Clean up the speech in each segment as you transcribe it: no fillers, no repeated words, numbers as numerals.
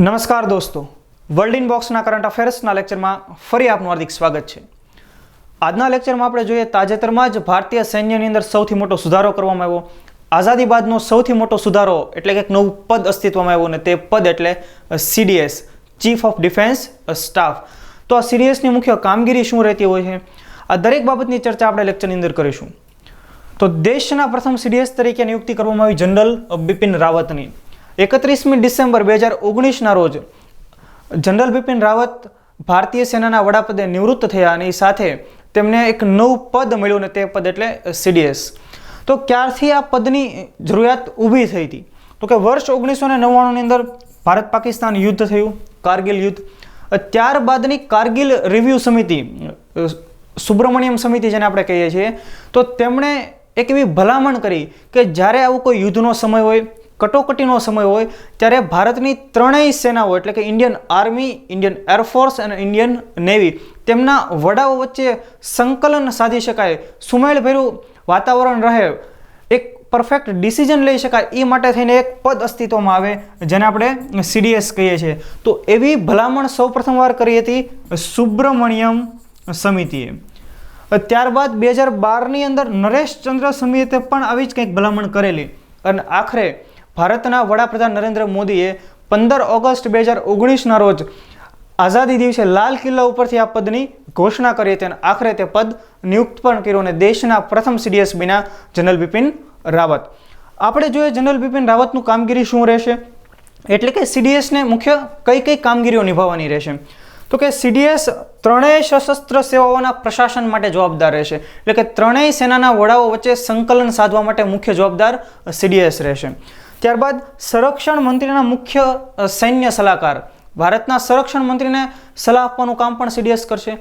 નમસ્કાર દોસ્તો, world in બોક્સના current અફેર્સના લેક્ચરમાં ફરી આપનું હાર્દિક સ્વાગત છે. આજના લેક્ચરમાં આપણે જોઈએ તાજેતરમાં જ ભારતીય સૈન્યની અંદર સૌથી મોટો સુધારો કરવામાં આવ્યો. આઝાદી બાદનો સૌથી મોટો સુધારો એટલે કે એક નવું પદ અસ્તિત્વમાં આવ્યું અને તે પદ એટલે CDS, chief of defence staff. તો આ CDSની મુખ્ય કામગીરી શું રહેતી હોય છે, આ દરેક બાબતની ચર્ચા આપણે લેક્ચરની અંદર કરીશું. તો દેશના પ્રથમ CDS તરીકે નિયુક્તિ કરવામાં આવી જનરલ બિપિન રાવતની. 31મી ડિસેમ્બર 2019ના રોજ જનરલ બિપિન રાવત ભારતીય સેનાના વડાપદે નિવૃત્ત થયા અને સાથે તેમને એક નવું પદ મળ્યું અને તે પદ એટલે CDS. તો ક્યારથી આ પદની જરૂરિયાત ઊભી થઈ હતી? તો કે વર્ષ 1999ની અંદર ભારત પાકિસ્તાન યુદ્ધ થયું, કારગિલ યુદ્ધ. ત્યારબાદની કારગિલ રિવ્યૂ સમિતિ, સુબ્રમણ્યમ સમિતિ જેને આપણે કહીએ છીએ, તો તેમણે એક એવી ભલામણ કરી કે જ્યારે આવું કોઈ યુદ્ધનો સમય હોય, કટોકટીનો સમય હોય, ત્યારે ભારતની ત્રણેય સેનાઓ એટલે કે ઇન્ડિયન આર્મી, ઇન્ડિયન એરફોર્સ અને ઇન્ડિયન નેવી તેમના વડાઓ વચ્ચે સંકલન સાધી શકાય, સુમેળભર્યું વાતાવરણ રહે, એક પરફેક્ટ ડિસિઝન લઈ શકાય, એ માટે થઈને એક પદ અસ્તિત્વમાં આવે જેને આપણે CDS કહીએ છીએ. તો એવી ભલામણ સૌ પ્રથમવાર કરી હતી સુબ્રમણ્યમ સમિતિએ. ત્યારબાદ 2012ની અંદર નરેશચંદ્ર સમિતિએ પણ આવી જ કંઈક ભલામણ કરેલી અને આખરે ભારતના વડાપ્રધાન નરેન્દ્ર મોદીએ 15 ઓગસ્ટ 2019ના રોજ આઝાદી દિવસે લાલ કિલ્લા ઉપરથી આ પદની ઘોષણા કરી હતી અને આખરે તે પદ નિયુક્ત પણ કર્યું અને દેશના પ્રથમ CDS બન્યા જનરલ બિપિન રાવત. આપણે જોઈએ જનરલ બિપિન રાવતનું કામગીરી શું રહેશે, એટલે કે CDSને મુખ્ય કઈ કઈ કામગીરીઓ નિભાવવાની રહેશે. તો કે CDS ત્રણેય સશસ્ત્ર સેવાઓના પ્રશાસન માટે જવાબદાર રહેશે, એટલે કે ત્રણેય સેનાના વડાઓ વચ્ચે સંકલન સાધવા માટે મુખ્ય જવાબદાર CDS રહેશે. ત્યારબાદ સંરક્ષણ મંત્રીના મુખ્ય સૈન્ય સલાહકાર, ભારતના સંરક્ષણ મંત્રીને સલાહ આપવાનું કામ પણ CDS કરશે.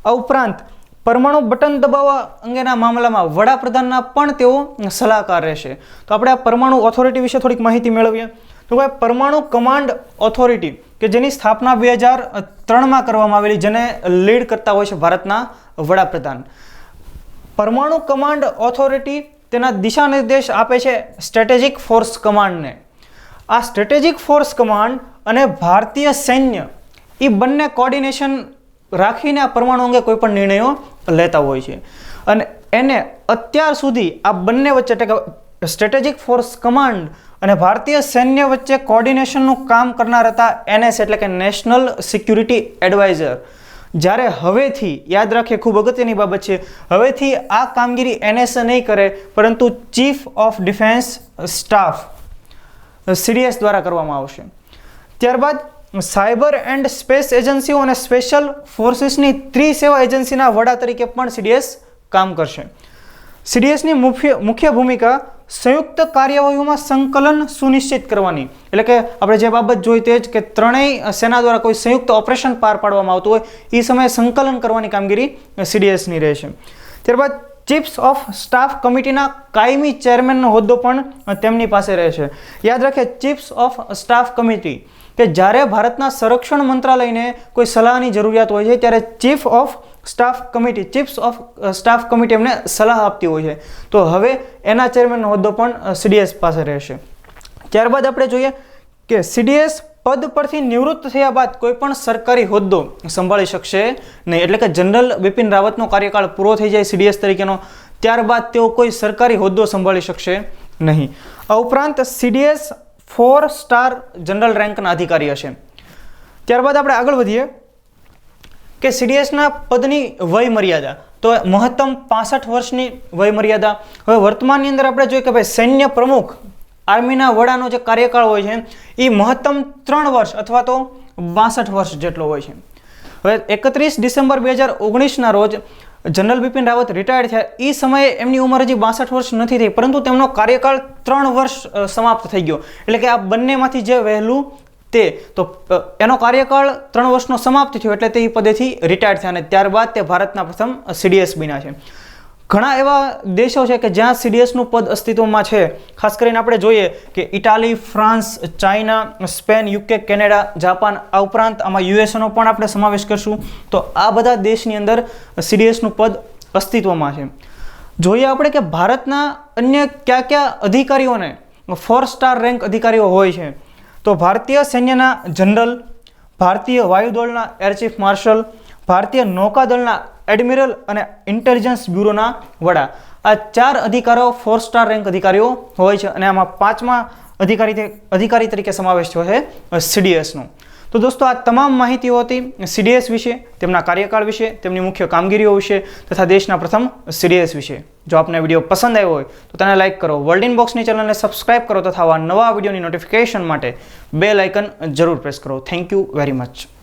આ ઉપરાંત પરમાણુ બટન દબાવવા અંગેના મામલામાં વડાપ્રધાનના પણ તેઓ સલાહકાર રહેશે. તો આપણે આ પરમાણુ ઓથોરિટી વિશે થોડીક માહિતી મેળવીએ. તો ભાઈ પરમાણુ કમાન્ડ ઓથોરિટી કે જેની સ્થાપના 2003માં કરવામાં આવેલી, જેને લીડ કરતા હોય છે ભારતના વડાપ્રધાન. પરમાણુ કમાન્ડ ઓથોરિટી તેના દિશા નિર્દેશ આપે છે સ્ટ્રેટેજિક ફોર્સ કમાન્ડને. આ સ્ટ્રેટેજિક ફોર્સ કમાન્ડ અને ભારતીય સૈન્ય એ બંને કોર્ડિનેશન રાખીને આ પરમાણુ અંગે કોઈ પણ નિર્ણયો લેતા હોય છે અને એને અત્યાર સુધી આ બંને વચ્ચે એટલે કે સ્ટ્રેટેજિક ફોર્સ કમાન્ડ અને ભારતીય સૈન્ય વચ્ચે કોર્ડિનેશનનું કામ કરનાર હતા NS એટલે કે નેશનલ સિક્યુરિટી એડવાઇઝર. જ્યારે હવેથી યાદ રાખીએ, ખૂબ અગત્યની બાબત છે, હવેથી આ કામગીરી NS નહીં કરે પરંતુ chief of defence staff CDS દ્વારા કરવામાં આવશે. ત્યારબાદ સાયબર એન્ડ સ્પેસ એજન્સીઓ અને સ્પેશિયલ ફોર્સીસની ત્રિસેવા એજન્સીના વડા તરીકે પણ CDS કામ કરશે. CDSની મુખ્ય ભૂમિકા સંયુક્ત કાર્યવાહીઓમાં સંકલન સુનિશ્ચિત કરવાની, એટલે કે આપણે જે બાબત જોઈ તે જ કે ત્રણેય સેના દ્વારા કોઈ સંયુક્ત ઓપરેશન પાર પાડવામાં આવતું હોય એ સમયે સંકલન કરવાની કામગીરી CDSની રહેશે. ત્યારબાદ ચીફ્સ ઓફ સ્ટાફ કમિટીના કાયમી ચેરમેનનો હોદ્દો પણ તેમની પાસે રહેશે. યાદ રાખે, ચીફ્સ ઓફ સ્ટાફ કમિટી કે જ્યારે ભારતના સંરક્ષણ મંત્રાલયને કોઈ સલાહની જરૂરિયાત હોય છે ત્યારે ચીફ ઓફ સ્ટાફ કમિટી એમને સલાહ આપતી હોય છે. તો હવે એના ચેરમેનનો હોદ્દો પણ CDS પાસે રહેશે. ત્યારબાદ આપણે જોઈએ કે CDS પદ પરથી નિવૃત્ત થયા બાદ કોઈ પણ સરકારી હોદ્દો સંભાળી શકશે નહીં, એટલે કે જનરલ બિપિન રાવતનો કાર્યકાળ પૂરો થઈ જાય CDS તરીકેનો, ત્યારબાદ તેઓ કોઈ સરકારી હોદ્દો સંભાળી શકશે નહીં. આ ઉપરાંત CDS 4 સ્ટાર જનરલ રેન્કના અધિકારી હશે. ત્યારબાદ આપણે આગળ વધીએ કે CDSના પદની વય મર્યાદા, તો મહત્તમ 65 વર્ષની વય મર્યાદા. હવે વર્તમાનની અંદર આપણે જોઈએ કે ભાઈ સૈન્ય પ્રમુખ, આર્મીના વડાનો જે કાર્યકાળ હોય છે એ મહત્તમ 3 વર્ષ અથવા તો 62 વર્ષ જેટલો હોય છે. હવે 31 ડિસેમ્બર 2019ના રોજ જનરલ બિપિન રાવત રિટાયર્ડ થયા. એ સમયે એમની ઉંમર હજી 62 વર્ષ નથી થઈ, પરંતુ તેમનો કાર્યકાળ 3 વર્ષ સમાપ્ત થઈ ગયો. એટલે કે આ બંનેમાંથી જે વહેલું તે, તો એનો કાર્યકાળ 3 વર્ષનો સમાપ્ત થયો એટલે તે પદેથી રિટાયર્ડ થયા અને ત્યારબાદ તે ભારતના પ્રથમ CDS બન્યા છે. ઘણા એવા દેશો છે કે જ્યાં CDSનું પદ અસ્તિત્વમાં છે. ખાસ કરીને આપણે જોઈએ કે Italy, France, China, Spain, UK, Canada, Japan, આ ઉપરાંત આમાં USAનો પણ આપણે સમાવેશ કરશું. તો આ બધા દેશની અંદર CDSનું પદ અસ્તિત્વમાં છે. જોઈએ આપણે કે ભારતના અન્ય કયા કયા અધિકારીઓને 4 સ્ટાર રેન્ક અધિકારીઓ હોય છે. તો ભારતીય સૈન્યના જનરલ, ભારતીય વાયુદળના એર ચીફ માર્શલ, ભારતીય નૌકાદળના એડમિરલ અને ઇન્ટેલિજન્સ બ્યુરોના વડા, આ 4 અધિકારો 4 સ્ટાર રેન્ક અધિકારીઓ હોય છે અને આમાં 5મા અધિકારી તરીકે સમાવેશ થયો છે CDSનો. તો દોસ્તો આ તમામ માહિતીઓ હતી CDS વિશે, તેમના કાર્યકાળ વિશે, તેમની મુખ્ય કામગીરીઓ વિશે તથા દેશના પ્રથમ CDS વિશે. જો આપને વિડીયો પસંદ આવ્યો હોય તો તેને લાઇક કરો, વર્લ્ડ ઇન બોક્સની ચેનલને સબસ્ક્રાઇબ કરો તથા આવા નવા વિડીયોની નોટિફિકેશન માટે બેલ આઇકન જરૂર પ્રેસ કરો. Thank you very much.